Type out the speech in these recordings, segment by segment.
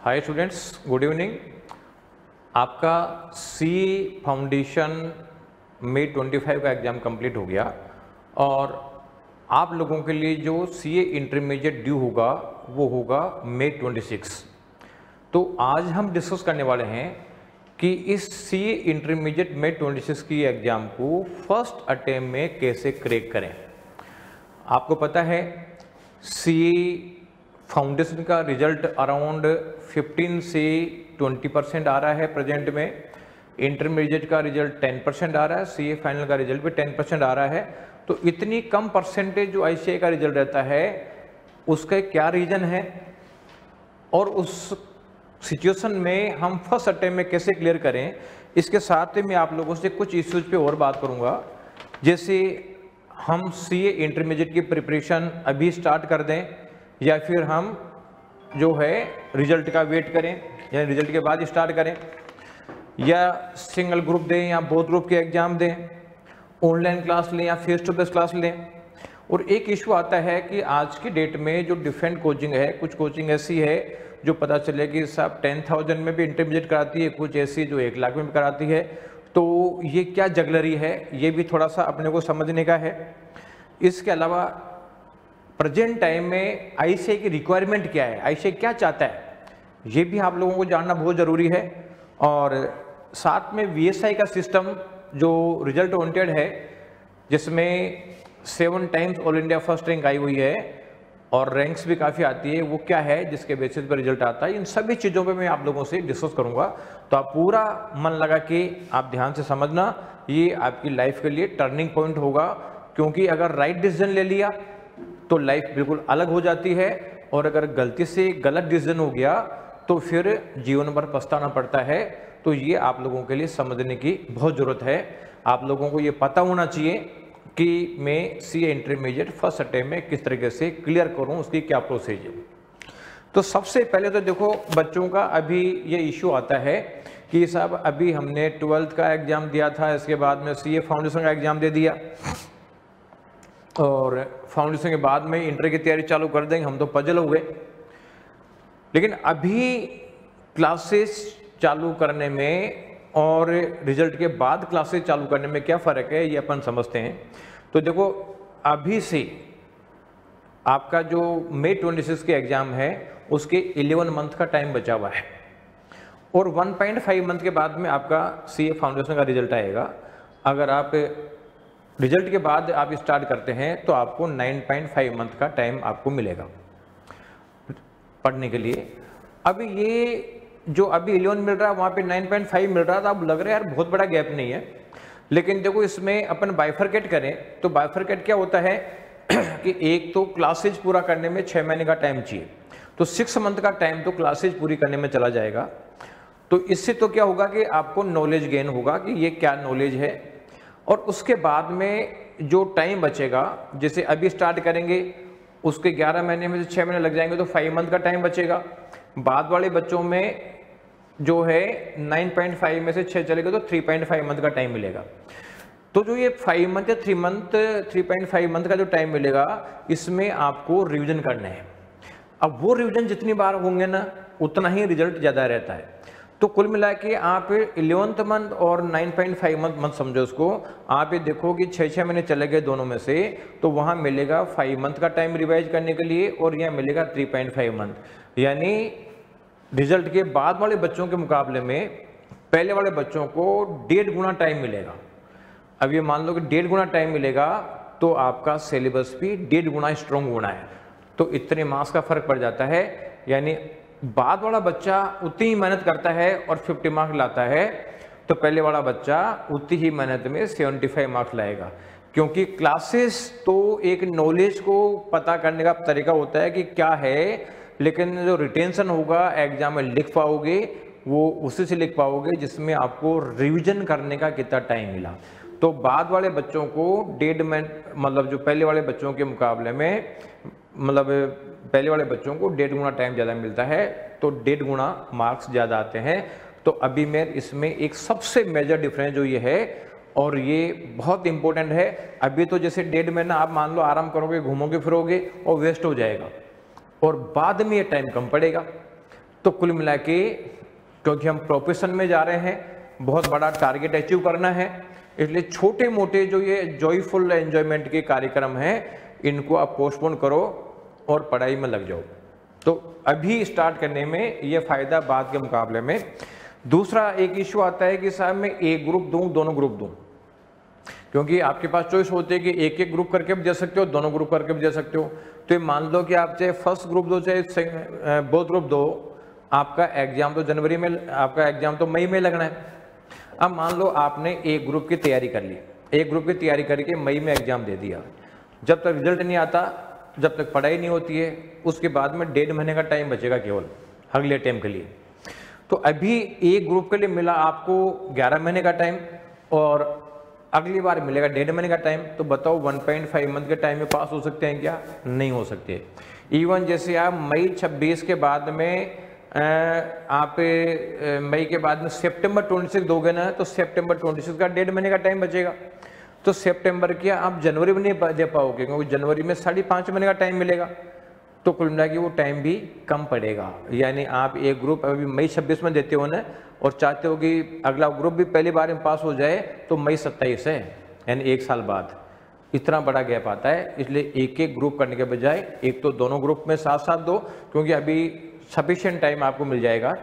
Hi students, good evening. आपका सी foundation मई 25 का exam complete हो गया और आप लोगों के लिए जो सीए इंटरमीडिएट ड्यू होगा वो होगा मई 26। तो आज हम डिस्कस करने वाले हैं कि इस सीए इंटरमीडिएट मई 26 की एग्ज़ाम को फर्स्ट अटेम्प्ट में कैसे क्रैक करें। आपको पता है सीए फाउंडेशन का रिजल्ट अराउंड 15 से 20% आ रहा है प्रेजेंट में। इंटरमीडिएट का रिजल्ट 10% आ रहा है, सीए फाइनल का रिजल्ट भी 10% आ रहा है। तो इतनी कम परसेंटेज जो आईसीए का रिजल्ट रहता है उसका क्या रीज़न है और उस सिचुएशन में हम फर्स्ट अटेम्प्ट में कैसे क्लियर करें, इसके साथ ही मैं आप लोगों से कुछ इश्यूज पे और बात करूंगा। जैसे हम सीए इंटरमीडिएट की प्रिपरेशन अभी स्टार्ट कर दें या फिर हम जो है रिजल्ट का वेट करें या रिजल्ट के बाद स्टार्ट करें, या सिंगल ग्रुप दें या बोथ ग्रुप के एग्जाम दें, ऑनलाइन क्लास लें या फेस टू फेस क्लास लें। और एक इशू आता है कि आज की डेट में जो डिफरेंट कोचिंग है, कुछ कोचिंग ऐसी है जो पता चले कि सब 10,000 में भी इंटरमीडिएट कराती है, कुछ ऐसी जो 1 लाख में भी कराती है। तो ये क्या जगलरी है, ये भी थोड़ा सा अपने को समझने का है। इसके अलावा प्रेजेंट टाइम में आईसीए की रिक्वायरमेंट क्या है, आईसीए क्या चाहता है, ये भी आप लोगों को जानना बहुत ज़रूरी है। और साथ में वीएसआई का सिस्टम जो रिजल्ट ओरिएंटेड है, जिसमें 7 times all India first rank आई हुई है और रैंक्स भी काफ़ी आती है, वो क्या है जिसके बेसिस पर रिजल्ट आता है, इन सभी चीज़ों पे मैं आप लोगों से डिस्कस करूंगा। तो आप पूरा मन लगा के आप ध्यान से समझना, ये आपकी लाइफ के लिए टर्निंग पॉइंट होगा। क्योंकि अगर राइट डिसीजन ले लिया तो लाइफ बिल्कुल अलग हो जाती है, और अगर गलती से गलत डिसीजन हो गया तो फिर जीवन भर पछताना पड़ता है। तो ये आप लोगों के लिए समझने की बहुत ज़रूरत है। आप लोगों को ये पता होना चाहिए कि मैं सीए इंटरमीडिएट फर्स्ट अटेम्प्ट में किस तरीके से क्लियर करूं, उसकी क्या प्रोसेस है। तो सबसे पहले तो देखो, बच्चों का अभी ये इशू आता है कि साहब अभी हमने 12th का एग्ज़ाम दिया था, इसके बाद में सीए फाउंडेशन का एग्ज़ाम दे दिया और फाउंडेशन के बाद में इंटर की तैयारी चालू कर देंगे, हम तो पजल हो गए। लेकिन अभी क्लासेस चालू करने में और रिजल्ट के बाद क्लासेस चालू करने में क्या फ़र्क है, ये अपन समझते हैं। तो देखो, अभी से आपका जो मई 26 के एग्ज़ाम है उसके 11 मंथ का टाइम बचा हुआ है और 1.5 मंथ के बाद में आपका सीए फाउंडेशन का रिजल्ट आएगा। अगर आप रिजल्ट के बाद आप स्टार्ट करते हैं तो आपको 9.5 मंथ का टाइम आपको मिलेगा पढ़ने के लिए। अभी ये जो अभी 11 मिल रहा है वहाँ पे 9.5 मिल रहा था, अब लग रहा है यार बहुत बड़ा गैप नहीं है। लेकिन देखो, इसमें अपन बाइफरकेट करें तो बाइफरकेट क्या होता है कि एक तो क्लासेज पूरा करने में 6 महीने का टाइम चाहिए, तो 6 मंथ का टाइम तो क्लासेज पूरी करने में चला जाएगा। तो इससे तो क्या होगा कि आपको नॉलेज गेन होगा कि ये क्या नॉलेज है। और उसके बाद में जो टाइम बचेगा, जैसे अभी स्टार्ट करेंगे उसके 11 महीने में से 6 महीने लग जाएंगे तो 5 मंथ का टाइम बचेगा। बाद वाले बच्चों में जो है 9.5 में से 6 चलेगा तो 3.5 मंथ का टाइम मिलेगा। तो जो ये 5 मंथ या 3.5 मंथ का जो टाइम मिलेगा, इसमें आपको रिवीजन करना है। अब वो रिवीजन जितनी बार होंगे ना, उतना ही रिजल्ट ज़्यादा रहता है। तो कुल मिला के आप 11th मंथ और 9.5 मंथ समझो उसको, आप ये देखो कि 6 महीने चले गए दोनों में से, तो वहाँ मिलेगा 5 मंथ का टाइम रिवाइज करने के लिए और यहाँ मिलेगा 3.5 मंथ। यानी रिजल्ट के बाद वाले बच्चों के मुकाबले में पहले वाले बच्चों को 1.5 गुना टाइम मिलेगा। अब ये मान लो कि 1.5 गुना टाइम मिलेगा तो आपका सिलेबस भी 1.5 गुना स्ट्रॉन्ग होना है, तो इतने मार्क्स का फर्क पड़ जाता है। यानी बाद वाला बच्चा उतनी ही मेहनत करता है और 50 मार्क्स लाता है, तो पहले वाला बच्चा उतनी ही मेहनत में 75 मार्क्स लाएगा। क्योंकि क्लासेस तो एक नॉलेज को पता करने का तरीका होता है कि क्या है, लेकिन जो रिटेंशन होगा एग्जाम में लिख पाओगे वो उसी से लिख पाओगे जिसमें आपको रिवीजन करने का कितना टाइम मिला। तो बाद वाले बच्चों को 1.5 मंथ, मतलब जो पहले वाले बच्चों के मुकाबले में, मतलब पहले वाले बच्चों को 1.5 गुना टाइम ज़्यादा मिलता है, तो 1.5 गुना मार्क्स ज़्यादा आते हैं। तो अभी मैं इसमें एक सबसे मेजर डिफरेंस जो ये है, और ये बहुत इंपॉर्टेंट है। अभी तो जैसे 1.5 महीना आप मान लो आराम करोगे, घूमोगे फिरोगे और वेस्ट हो जाएगा, और बाद में ये टाइम कम पड़ेगा। तो कुल मिला के क्योंकि हम प्रोफेशन में जा रहे हैं, बहुत बड़ा टारगेट अचीव करना है, इसलिए छोटे मोटे जो ये जॉयफुल एंजॉयमेंट के कार्यक्रम हैं इनको आप पोस्टपोन करो और पढ़ाई में लग जाओ। तो अभी स्टार्ट करने में ये फायदा बाद के मुकाबले में। दूसरा एक इश्यू आता है कि साहब मैं एक ग्रुप दूं, दोनों ग्रुप दूं, क्योंकि आपके पास चॉइस होती है कि एक एक ग्रुप करके भी दे सकते हो, दोनों ग्रुप करके भी दे सकते हो। तो ये मान लो कि आप चाहे फर्स्ट ग्रुप दो चाहे बोथ ग्रुप दो, आपका एग्जाम तो जनवरी में, आपका एग्जाम तो मई में लगना है। अब मान लो आपने एक ग्रुप की तैयारी कर ली, एक ग्रुप की तैयारी करके मई में एग्जाम दे दिया, जब तक रिजल्ट नहीं आता, जब तक पढ़ाई नहीं होती है, उसके बाद में 1.5 महीने का टाइम बचेगा केवल अगले अटेम्प्ट के लिए। तो अभी एक ग्रुप के लिए मिला आपको 11 महीने का टाइम और अगली बार मिलेगा 1.5 महीने का टाइम। तो बताओ 1.5 मंथ के टाइम में पास हो सकते हैं क्या? नहीं हो सकते। इवन जैसे आप मई 26 के बाद में आप मई के बाद में सितंबर 26 दोगे ना, तो सितंबर 26 का 1.5 महीने का टाइम बचेगा। तो सितंबर क्या आप जनवरी में नहीं दे पाओगे, क्योंकि जनवरी में 5.5 महीने का टाइम मिलेगा। तो कुल मिला के वो टाइम भी कम पड़ेगा। यानी आप एक ग्रुप अभी मई 26 में देते हो ना और चाहते हो कि अगला ग्रुप भी पहली बार में पास हो जाए, तो मई 27 है, यानी 1 साल बाद। इतना बड़ा गैप आता है, इसलिए एक एक ग्रुप करने के बजाय एक तो दोनों ग्रुप में साथ साथ दो, क्योंकि अभी सफिशिएंट टाइम आपको मिल जाएगा।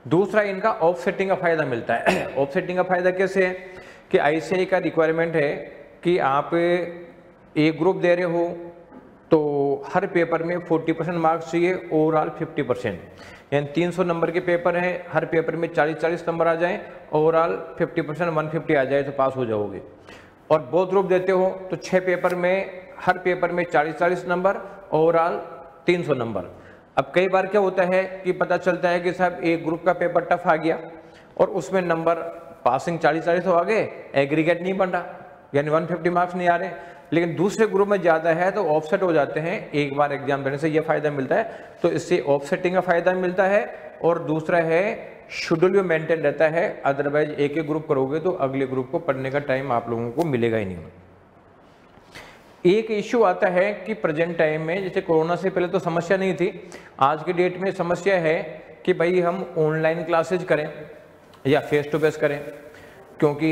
दूसरा इनका ऑफसेटिंग का फायदा मिलता है। ऑफसेटिंग का फायदा कैसे है कि ICAI का रिक्वायरमेंट है कि आप एक ग्रुप दे रहे हो तो हर पेपर में 40% मार्क्स चाहिए, ओवरऑल 50%, यानी 300 नंबर के पेपर हैं, हर पेपर में 40-40 नंबर आ जाएं, ओवरऑल 50% 150 आ जाए तो पास हो जाओगे। और बोथ ग्रुप देते हो तो 6 पेपर में, हर पेपर में 40-40 नंबर, ओवरऑल 300 नंबर। अब कई बार क्या होता है कि पता चलता है कि साहब एक ग्रुप का पेपर टफ आ गया और उसमें नंबर पासिंग 40-40 तो आ गए, एग्रीगेट नहीं बन रहा, यानी 150 मार्क्स नहीं आ रहे, लेकिन दूसरे ग्रुप में ज़्यादा है तो ऑफसेट हो जाते हैं। एक बार एग्जाम देने से ये फायदा मिलता है, तो इससे ऑफसेटिंग का फायदा मिलता है। और दूसरा है शेड्यूल भी मेंटेन रहता है, अदरवाइज एक एक ग्रुप करोगे तो अगले ग्रुप को पढ़ने का टाइम आप लोगों को मिलेगा ही नहीं। एक इश्यू आता है कि प्रेजेंट टाइम में, जैसे कोरोना से पहले तो समस्या नहीं थी, आज के डेट में समस्या है कि भाई हम ऑनलाइन क्लासेज करें या फेस टू फेस करें, क्योंकि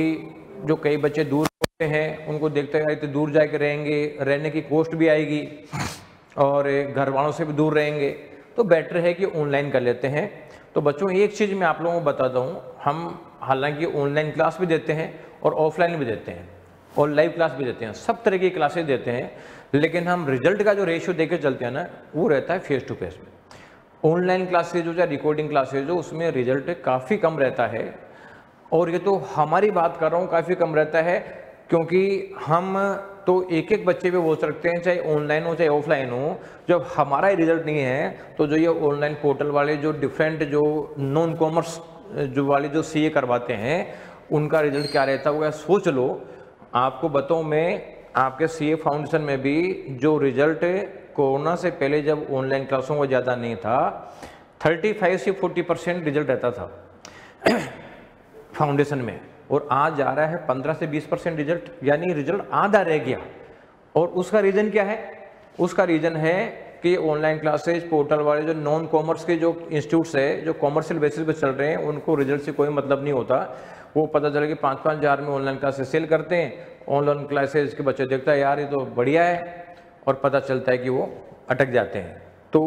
जो कई बच्चे दूर होते हैं उनको देखते हैं इतने दूर जाके रहेंगे, रहने की कॉस्ट भी आएगी और घर वालों से भी दूर रहेंगे, तो बेटर है कि ऑनलाइन कर लेते हैं। तो बच्चों एक चीज़ मैं आप लोगों को बताता हूँ, हम हालांकि ऑनलाइन क्लास भी देते हैं और ऑफलाइन भी देते हैं और लाइव क्लास भी देते हैं, सब तरह की क्लासेस देते हैं, लेकिन हम रिजल्ट का जो रेशियो देके चलते हैं ना, वो रहता है फेस टू फेस में। ऑनलाइन क्लासेज जो या रिकॉर्डिंग क्लासेज जो, उसमें रिजल्ट काफ़ी कम रहता है, और ये तो हमारी बात कर रहा हूँ, काफ़ी कम रहता है, क्योंकि हम तो एक एक बच्चे पे बोल सकते हैं, चाहे ऑनलाइन हो चाहे ऑफलाइन हो। जब हमारा ही रिजल्ट नहीं है तो जो ये ऑनलाइन पोर्टल वाले जो डिफरेंट जो नॉन कॉमर्स जो वाले जो CA करवाते हैं, उनका रिजल्ट क्या रहता होगा सोच लो। आपको बताऊँ मैं, आपके CA फाउंडेशन में भी जो रिजल्ट कोरोना से पहले जब ऑनलाइन क्लासों को ज़्यादा नहीं था, 35 से 40% रिजल्ट रहता था फाउंडेशन में, और आज जा रहा है 15 से 20% रिजल्ट, यानी रिजल्ट आधा रह गया। और उसका रीज़न क्या है? उसका रीज़न है कि ऑनलाइन क्लासेज पोर्टल वाले जो नॉन कॉमर्स के जो इंस्टीट्यूट्स है, जो कॉमर्शियल बेसिस पे चल रहे हैं, उनको रिजल्ट से कोई मतलब नहीं होता। वो पता चला कि 5-5 हज़ार में ऑनलाइन क्लासेस सेल करते हैं, ऑनलाइन क्लासेज के बच्चे देखता है यार ये तो बढ़िया है, और पता चलता है कि वो अटक जाते हैं। तो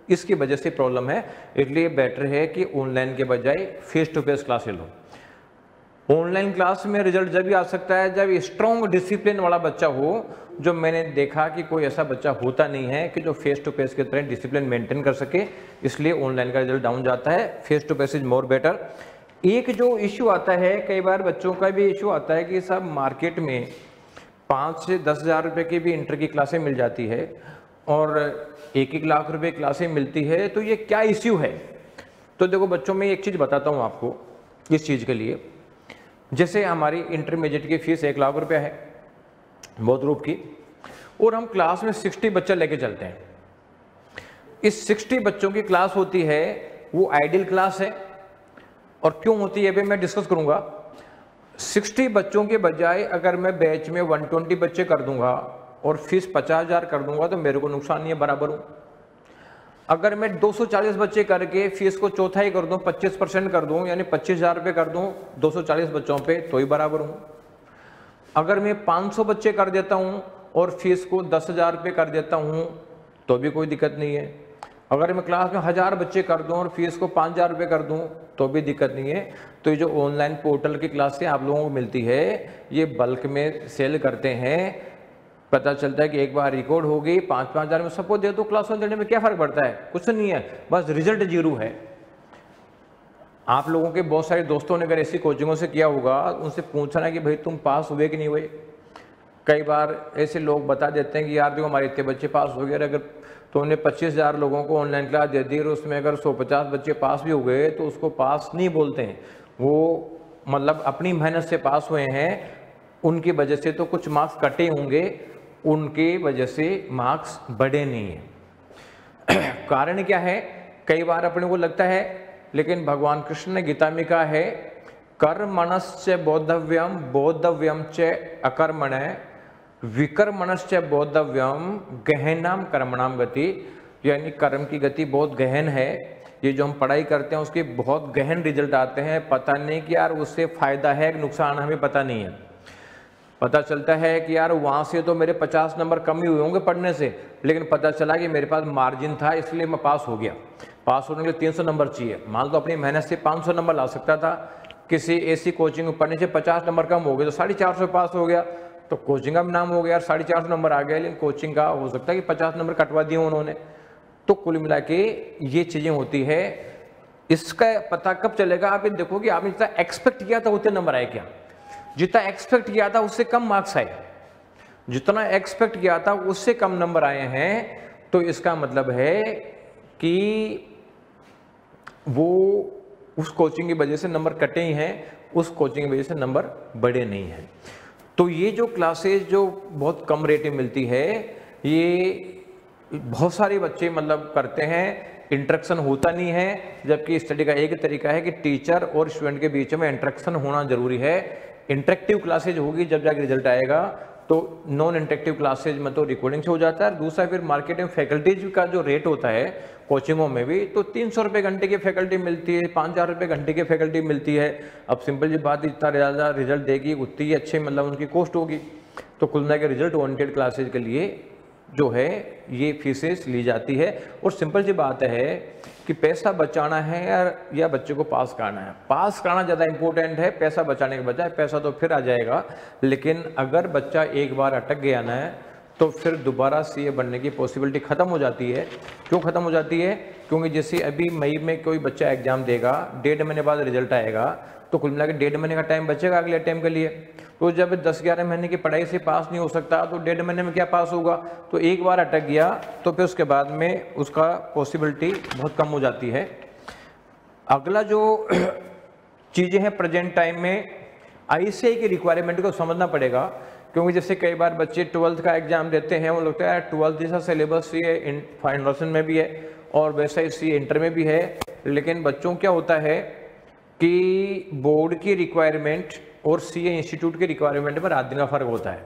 इसकी वजह से प्रॉब्लम है, इसलिए बेटर है कि ऑनलाइन के बजाय फेस टू फेस क्लास लो। ऑनलाइन क्लास में रिजल्ट जब भी आ सकता है जब स्ट्रॉन्ग डिसिप्लिन वाला बच्चा हो, जो मैंने देखा कि कोई ऐसा बच्चा होता नहीं है कि जो फेस टू फेस की तरह डिसिप्लिन मेंटेन कर सके, इसलिए ऑनलाइन का रिजल्ट डाउन जाता है। Face to face is more better. एक जो इश्यू आता है, कई बार बच्चों का भी इश्यू आता है कि सब मार्केट में 5 से 10 हज़ार रुपये की भी इंटर की क्लासें मिल जाती है और 1-1 लाख रुपए क्लासें मिलती है, तो ये क्या इश्यू है? तो देखो बच्चों, मैं एक चीज़ बताता हूँ आपको इस चीज़ के लिए। जैसे हमारी इंटरमीडिएट की फीस 1 लाख रुपया है बहुत रूप की, और हम क्लास में 60 बच्चे लेके चलते हैं। इस 60 बच्चों की क्लास होती है, वो आइडियल क्लास है। और क्यों होती है भी मैं डिस्कस करूंगा। 60 बच्चों के बजाय अगर मैं बैच में 120 बच्चे कर दूंगा और फीस 50 हज़ार कर दूंगा, तो मेरे को नुकसान नहीं है, बराबर हूँ। अगर मैं 240 बच्चे करके फीस को चौथाई कर दूं, 25% कर दूं, यानी 25,000 रुपये कर दूं 240 बच्चों पे, तो ही बराबर हूं। अगर मैं 500 बच्चे कर देता हूं और फीस को 10,000 रुपये कर देता हूं तो भी कोई दिक्कत नहीं है। अगर मैं क्लास में 1000 बच्चे कर दूं और फीस को 5,000 रुपये कर दूं तो भी दिक्कत नहीं है। तो ये जो ऑनलाइन पोर्टल की क्लासें आप लोगों को मिलती है, ये बल्क में सेल करते हैं। पता चलता है कि एक बार रिकॉर्ड हो गई, 5-5 हज़ार में सबको दे दो, क्लास देने में क्या फ़र्क पड़ता है? कुछ नहीं है, बस रिजल्ट जीरो है। आप लोगों के बहुत सारे दोस्तों ने अगर ऐसी कोचिंगों से किया होगा, उनसे पूछना कि भाई तुम पास हुए कि नहीं हुए। कई बार ऐसे लोग बता देते हैं कि यार देखो हमारे इतने बच्चे पास हो गए। अगर तुमने 25,000 लोगों को ऑनलाइन क्लास दे दी और उसमें अगर 150 बच्चे पास भी हो गए तो उसको पास नहीं बोलते हैं। वो मतलब अपनी मेहनत से पास हुए हैं, उनकी वजह से तो कुछ मार्क्स कटे होंगे, उनके वजह से मार्क्स बढ़े नहीं हैं। कारण क्या है? कई बार अपने को लगता है, लेकिन भगवान कृष्ण ने गीता में कहा है, कर्मणश्च बोद्धव्यम बोद्धव्यम च अकर्मण विकर्मणश्च बोद्धव्यम गहनाम कर्मणाम गति। यानी कर्म की गति बहुत गहन है। ये जो हम पढ़ाई करते हैं उसके बहुत गहन रिजल्ट आते हैं। पता नहीं कि यार उससे फायदा है नुकसान, हमें पता नहीं है। पता चलता है कि यार वहाँ से तो मेरे 50 नंबर कम ही हुए होंगे पढ़ने से, लेकिन पता चला कि मेरे पास मार्जिन था इसलिए मैं पास हो गया। पास होने के लिए 300 नंबर चाहिए, मान लो अपनी मेहनत से 500 नंबर ला सकता था, किसी ऐसी कोचिंग में पढ़ने से 50 नंबर कम हो गए तो 450 पास हो गया। तो कोचिंग का भी नाम हो गया, 450 नंबर आ गया, लेकिन कोचिंग का हो सकता है कि 50 नंबर कटवा दिए उन्होंने। तो कुल मिला के ये चीज़ें होती है। इसका पता कब चलेगा? आप ये देखो कि आपने जितना एक्सपेक्ट किया था उतने नंबर आए क्या? जितना एक्सपेक्ट किया था उससे कम मार्क्स आए, जितना एक्सपेक्ट किया था उससे कम नंबर आए हैं, तो इसका मतलब है कि वो उस कोचिंग की वजह से नंबर कटे ही हैं, उस कोचिंग की वजह से नंबर बढ़े नहीं हैं। तो ये जो क्लासेस जो बहुत कम रेट में मिलती है, ये बहुत सारे बच्चे मतलब करते हैं, इंटरेक्शन होता नहीं है। जबकि स्टडी का एक तरीका है कि टीचर और स्टूडेंट के बीच में इंटरेक्शन होना जरूरी है। इंटरेक्टिव क्लासेज होगी जब जाके रिजल्ट आएगा। तो नॉन इंटरेक्टिव क्लासेज में तो रिकॉर्डिंग से हो जाता है। दूसरा फिर मार्केट में फैकल्टीज का जो रेट होता है कोचिंगों में भी, तो 300 रुपये घंटे की फैकल्टी मिलती है, 5,000 रुपये घंटे की फैकल्टी मिलती है। अब सिंपल जी बात, जितना ज़्यादा रिजल्ट देगी उतनी ही अच्छे मतलब उनकी कॉस्ट होगी। तो कुल मिला के रिजल्ट ओरिएंटेड क्लासेज के लिए जो है ये फीसेस ली जाती है। और सिंपल सी बात है कि पैसा बचाना है या बच्चे को पास करना है। पास करना ज़्यादा इंपॉर्टेंट है पैसा बचाने के बजाय। पैसा तो फिर आ जाएगा, लेकिन अगर बच्चा एक बार अटक गया ना तो फिर दोबारा सीए बनने की पॉसिबिलिटी ख़त्म हो जाती है। क्यों ख़त्म हो जाती है? क्योंकि जैसे अभी मई में कोई बच्चा एग्जाम देगा, 1.5 महीने बाद रिजल्ट आएगा, तो कुल मिला के 1.5 महीने का टाइम बचेगा अगले अटेम्प्ट के लिए। तो जब 10-11 महीने की पढ़ाई से पास नहीं हो सकता तो 1.5 महीने में क्या पास होगा? तो एक बार अटक गया तो फिर उसके बाद में उसका पॉसिबिलिटी बहुत कम हो जाती है। अगला जो चीज़ें हैं प्रेजेंट टाइम में, आईसीआई की रिक्वायरमेंट को समझना पड़ेगा। क्योंकि जैसे कई बार बच्चे 12th का एग्जाम देते हैं, वो लगता है 12th जैसा सिलेबस ये फाउंडेशन में भी है और वैसा ही इंटर में भी है। लेकिन बच्चों क्या होता है कि बोर्ड की रिक्वायरमेंट और सीए इंस्टीट्यूट के रिक्वायरमेंट में रात दिन का फर्क होता है।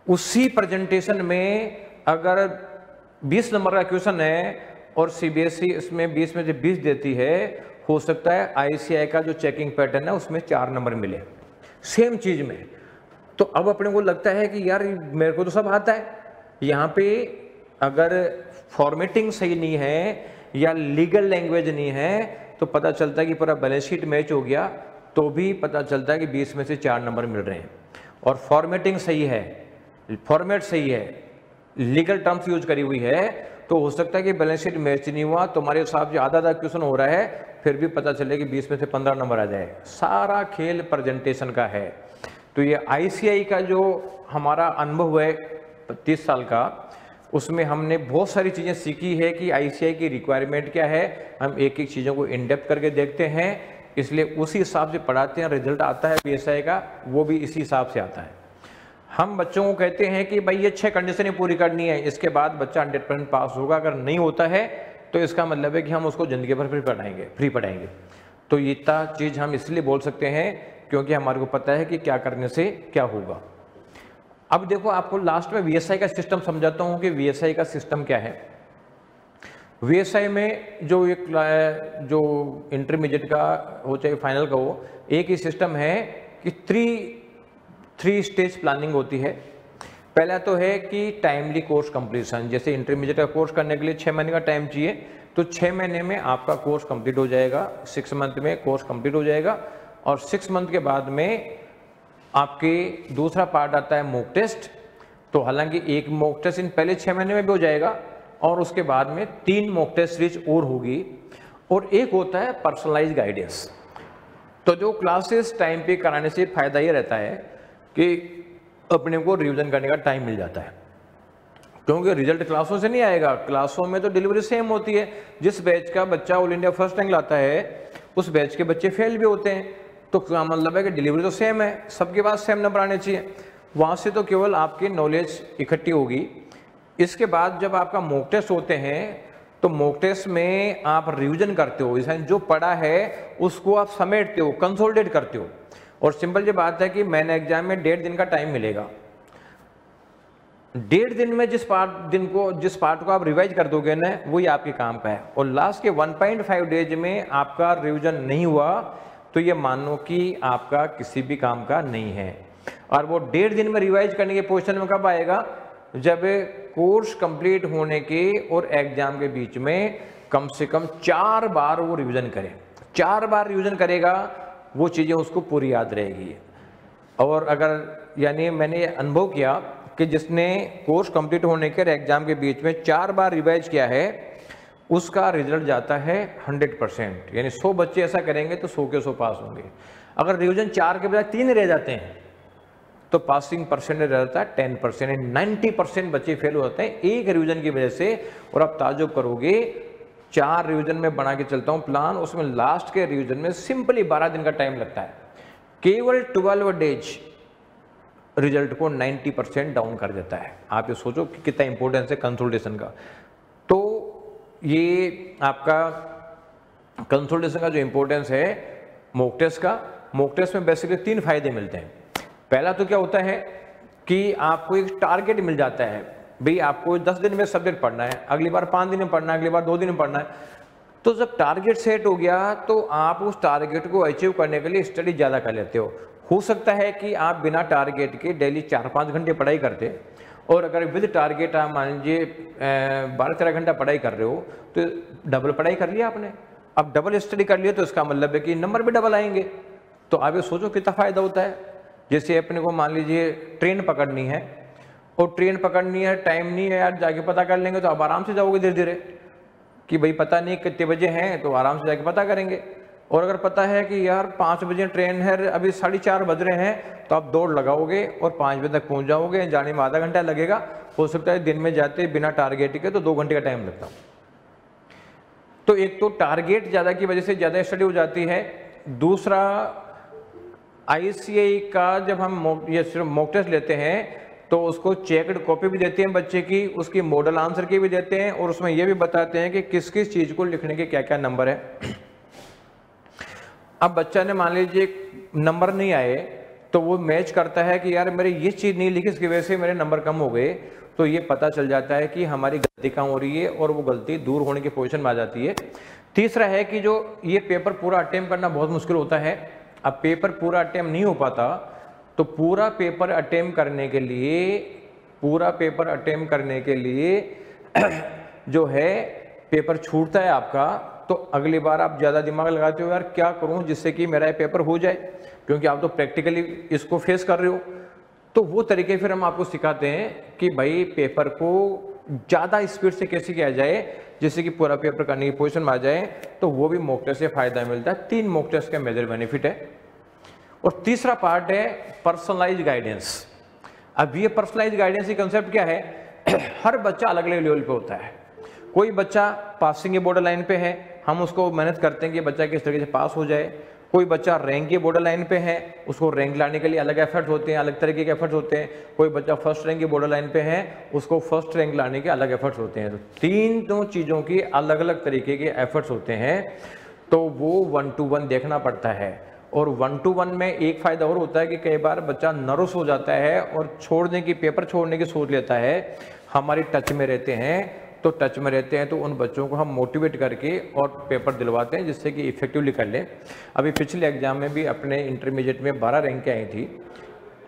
उसी प्रेजेंटेशन में अगर 20 नंबर का क्वेश्चन है और सीबीएसई इसमें 20 में से 20 देती है, हो सकता है आईसीआई का जो चेकिंग पैटर्न है उसमें 4 नंबर मिले सेम चीज में। तो अब अपने को लगता है कि यार मेरे को तो सब आता है, यहाँ पे अगर फॉर्मेटिंग सही नहीं है या लीगल लैंग्वेज नहीं है तो पता चलता है कि पूरा बैलेंस शीट मैच हो गया, तो भी पता चलता है कि 20 में से 4 नंबर मिल रहे हैं। और फॉर्मेटिंग सही है, फॉर्मेट सही है, लीगल टर्म्स यूज करी हुई है, तो हो सकता है कि बैलेंस शीट मैच नहीं हुआ, तुम्हारे हिसाब से आधा क्वेश्चन हो रहा है, फिर भी पता चले कि 20 में से 15 नंबर आ जाए। सारा खेल प्रेजेंटेशन का है। तो ये आईसीआई का जो हमारा अनुभव है 30 साल का, उसमें हमने बहुत सारी चीज़ें सीखी है कि आईसीआई की रिक्वायरमेंट क्या है। हम एक एक चीज़ों को इन डेप्थ करके देखते हैं, इसलिए उसी हिसाब से पढ़ाते हैं। रिजल्ट आता है पीएसआई का, वो भी इसी हिसाब से आता है। हम बच्चों को कहते हैं कि भाई ये 6 कंडीशनें पूरी करनी है, इसके बाद बच्चा 100% पास होगा। अगर नहीं होता है तो इसका मतलब है कि हम उसको ज़िंदगी भर फ्री पढ़ाएंगे। तो ये चीज़ हम इसलिए बोल सकते हैं क्योंकि हमारे को पता है कि क्या करने से क्या होगा। अब देखो आपको लास्ट में वीएसआई का सिस्टम समझाता हूँ कि वीएसआई का सिस्टम क्या है। VSI में जो एक जो इंटरमीडिएट का हो चाहे फाइनल का हो, एक ही सिस्टम है कि थ्री स्टेज प्लानिंग होती है। पहला तो है कि टाइमली कोर्स कंप्लीशन, जैसे इंटरमीडिएट का कोर्स करने के लिए 6 महीने का टाइम चाहिए, तो 6 महीने में आपका कोर्स कंप्लीट हो जाएगा, 6 मंथ में कोर्स कंप्लीट हो जाएगा। और 6 मंथ के बाद में आपके दूसरा पार्ट आता है मॉक टेस्ट। तो हालांकि एक मॉक टेस्ट इन पहले 6 महीने में भी हो जाएगा और उसके बाद में 3 मॉक टेस्ट सीरीज और होगी, और एक होता है पर्सनलाइज गाइडेंस। तो जो क्लासेस टाइम पे कराने से फायदा ये रहता है कि अपने को रिवीजन करने का टाइम मिल जाता है, क्योंकि रिजल्ट क्लासों से नहीं आएगा। क्लासों में तो डिलीवरी सेम होती है, जिस बैच का बच्चा ऑल इंडिया फर्स्ट रैंक लाता है उस बैच के बच्चे फेल भी होते हैं, तो क्या मतलब है कि डिलीवरी तो सेम है, सबके पास सेम नंबर आने चाहिए। वहाँ से तो केवल आपकी नॉलेज इकट्ठी होगी। इसके बाद जब आपका मॉक टेस्ट होते हैं तो मॉक टेस्ट में आप रिवीजन करते हो, इसमें जो पढ़ा है उसको आप समेटते हो, कंसोलिडेट करते हो। और सिंपल ये बात है कि मैंने एग्जाम में 1.5 दिन का टाइम मिलेगा, 1.5 दिन में जिस पार्ट को आप रिवाइज कर दोगे ना, वही आपके काम का है। और लास्ट के 1.5 डेज में आपका रिवीजन नहीं हुआ तो ये मानो कि आपका किसी भी काम का नहीं है। और वो 1.5 दिन में रिवाइज करने के पोजीशन में कब आएगा, जब कोर्स कंप्लीट होने के और एग्जाम के बीच में कम से कम 4 बार वो रिवीजन करे। 4 बार रिवीजन करेगा, वो चीज़ें उसको पूरी याद रहेगी। और अगर यानी मैंने अनुभव किया कि जिसने कोर्स कंप्लीट होने के और एग्जाम के बीच में 4 बार रिवाइज किया है, उसका रिजल्ट जाता है 100%। यानी 100 बच्चे ऐसा करेंगे तो 100 के 100 पास होंगे। अगर रिवीजन 4 के बजाय 3 रह जाते हैं तो पासिंग परसेंटेज रहता है 10%। 90% बच्चे फेल हो जाते हैं एक रिवीजन की वजह से। और आप ताजुब करोगे, 4 रिवीजन में बना के चलता हूँ प्लान, उसमें लास्ट के रिवीजन में सिंपली 12 दिन का टाइम लगता है। केवल 12 डेज रिजल्ट को 90% डाउन कर देता है। आप ये सोचो कि कितना इंपॉर्टेंस है कंसोलिडेशन का। तो ये आपका कंसोलिडेशन का जो इंपॉर्टेंस है मॉक टेस्ट का, मॉक टेस्ट में बेसिकली 3 फायदे मिलते हैं। पहला तो क्या होता है कि आपको एक टारगेट मिल जाता है, भाई आपको 10 दिन में सब्जेक्ट पढ़ना है, अगली बार 5 दिन में पढ़ना है, अगली बार 2 दिन में पढ़ना है। तो जब टारगेट सेट हो गया तो आप उस टारगेट को अचीव करने के लिए स्टडी ज़्यादा कर लेते हो सकता है कि आप बिना टारगेट के डेली 4-5 घंटे पढ़ाई करते, और अगर विद टारगेट आप मान लीजिए 12-13 घंटा पढ़ाई कर रहे हो तो डबल पढ़ाई कर लिया आपने। अब डबल स्टडी कर लिया तो इसका मतलब है कि नंबर भी डबल आएंगे। तो आप ये सोचो कितना फ़ायदा होता है। जैसे अपने को मान लीजिए ट्रेन पकड़नी है, और ट्रेन पकड़नी है, टाइम नहीं है यार, जाके पता कर लेंगे तो आप आराम से जाओगे धीरे धीरे कि भाई पता नहीं कितने बजे हैं, तो आराम से जाके पता करेंगे। और अगर पता है कि यार 5 बजे ट्रेन है, अभी 4:30 बज रहे हैं, तो आप दौड़ लगाओगे और 5 बजे तक पहुंच जाओगे। जाने में आधा घंटा लगेगा, हो सकता है दिन में जाते बिना टारगेट के तो 2 घंटे का टाइम लगता। तो एक तो टारगेट ज़्यादा की वजह से ज़्यादा स्टडी हो जाती है। दूसरा, ICAI का जब हम ये सिर्फ मॉक टेस्ट लेते हैं तो उसको चेकड कॉपी भी देते हैं बच्चे की, उसकी मॉडल आंसर की भी देते हैं, और उसमें ये भी बताते हैं कि किस किस चीज़ को लिखने के क्या क्या नंबर है। अब बच्चा ने मान लीजिए नंबर नहीं आए तो वो मैच करता है कि यार मेरे ये चीज़ नहीं लिखी, इसकी वजह से मेरे नंबर कम हो गए। तो ये पता चल जाता है कि हमारी गलती कहाँ हो रही है और वो गलती दूर होने की पोजीशन में आ जाती है। तीसरा है कि जो ये पेपर पूरा अटेम्प्ट करना बहुत मुश्किल होता है। अब पेपर पूरा अटेम्प्ट नहीं हो पाता तो पूरा पेपर अटेम्प्ट करने के लिए जो है पेपर छूटता है आपका, तो अगली बार आप ज़्यादा दिमाग लगाते हो यार क्या करूं जिससे कि मेरा ये पेपर हो जाए, क्योंकि आप तो प्रैक्टिकली इसको फेस कर रहे हो। तो वो तरीके फिर हम आपको सिखाते हैं कि भाई पेपर को ज़्यादा स्पीड से कैसे किया जाए जिससे कि पूरा पेपर करने की पोजीशन में आ जाए। तो वो भी मॉक टेस्ट से फ़ायदा मिलता है। 3 मॉक टेस्ट का मेजर बेनिफिट है। और तीसरा पार्ट है पर्सनलाइज गाइडेंस। अब ये पर्सनलाइज गाइडेंस की कंसेप्ट क्या है, हर बच्चा अलग अलग लेवल पे होता है। कोई बच्चा पासिंग के बॉर्डर लाइन पे है, हम उसको मेहनत करते हैं कि बच्चा किस तरीके से पास हो जाए। कोई बच्चा रैंक के बॉर्डर लाइन पे है, उसको रैंक लाने के लिए अलग एफर्ट होते हैं, अलग तरीके के एफर्ट्स होते हैं। कोई बच्चा फर्स्ट रैंक की बॉर्डर लाइन पे है, उसको फर्स्ट रैंक लाने के अलग एफर्ट्स होते हैं। तो 3 चीज़ों की अलग अलग तरीके के एफर्ट्स होते हैं। तो वो 1 to 1 देखना पड़ता है। और 1 to 1 में एक फ़ायदा और होता है कि कई बार बच्चा नर्वस हो जाता है और पेपर छोड़ने की सोच लेता है। हमारी टच में रहते हैं तो टच में रहते हैं, तो उन बच्चों को हम मोटिवेट करके और पेपर दिलवाते हैं जिससे कि इफेक्टिवली कर लें। अभी पिछले एग्जाम में भी अपने इंटरमीडिएट में 12 रैंक आई थी,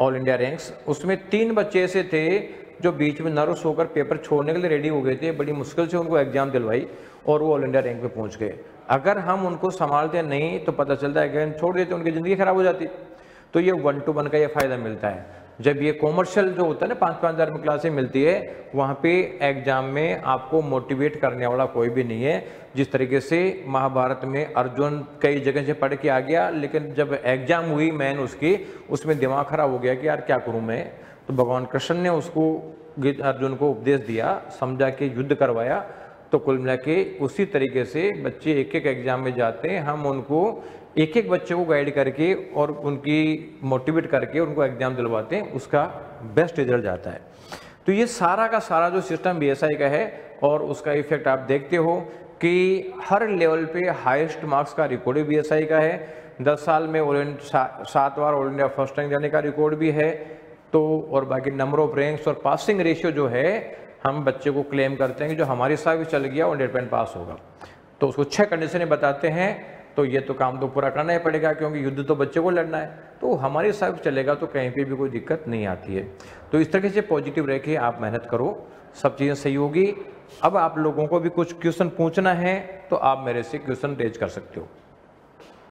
ऑल इंडिया रैंक्स। उसमें 3 बच्चे ऐसे थे जो बीच में नर्वस होकर पेपर छोड़ने के लिए रेडी हो गए थे, बड़ी मुश्किल से उनको एग्जाम दिलवाई और वो ऑल इंडिया रैंक पे पहुंच गए। अगर हम उनको संभालते नहीं तो पता चलता है कि छोड़ देते उनकी ज़िंदगी खराब हो जाती। तो ये 1 to 1 का ये फ़ायदा मिलता है। जब ये कॉमर्शियल जो होता है ना 5-5 हज़ार में क्लासें मिलती है, वहाँ पे एग्जाम में आपको मोटिवेट करने वाला कोई भी नहीं है। जिस तरीके से महाभारत में अर्जुन कई जगह से पढ़ के आ गया, लेकिन जब एग्जाम हुई मैन उसकी, उसमें दिमाग खराब हो गया कि यार क्या करूँ मैं। तो भगवान कृष्ण ने उसको अर्जुन को उपदेश दिया, समझा के युद्ध करवाया। तो कुल मिला के उसी तरीके से बच्चे एक एक एग्जाम में जाते हैं, हम उनको एक एक बच्चे को गाइड करके और उनकी मोटिवेट करके उनको एग्जाम दिलवाते हैं, उसका बेस्ट रिजल्ट जाता है। तो ये सारा का सारा जो सिस्टम बीएसआई का है और उसका इफेक्ट आप देखते हो कि हर लेवल पे हाईएस्ट मार्क्स का रिकॉर्ड भी बीएसआई का है। 10 साल में 7 बार ऑल इंडिया फर्स्ट रैंक जाने का रिकॉर्ड भी है। तो और बाकी नंबर ऑफ रैंक्स और पासिंग रेशियो जो है, हम बच्चे को क्लेम करते हैं कि जो हमारे साथ भी चल गया वो 100% पास होगा। तो उसको 6 कंडीशनें बताते हैं। तो ये तो काम तो पूरा करना ही पड़ेगा क्योंकि युद्ध तो बच्चे को लड़ना है। तो हमारे साथ चलेगा तो कहीं पे भी कोई दिक्कत नहीं आती है। तो इस तरीके से पॉजिटिव रह के आप मेहनत करो, सब चीज़ें सही होगी। अब आप लोगों को भी कुछ क्वेश्चन पूछना है तो आप मेरे से क्वेश्चन रेज कर सकते हो।